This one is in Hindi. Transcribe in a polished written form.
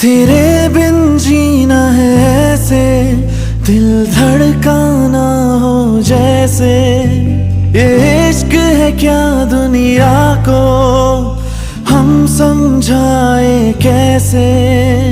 तेरे बिन जीना है ऐसे, दिल धड़काना हो जैसे। ये इश्क है क्या दुनिया को हम समझाए कैसे।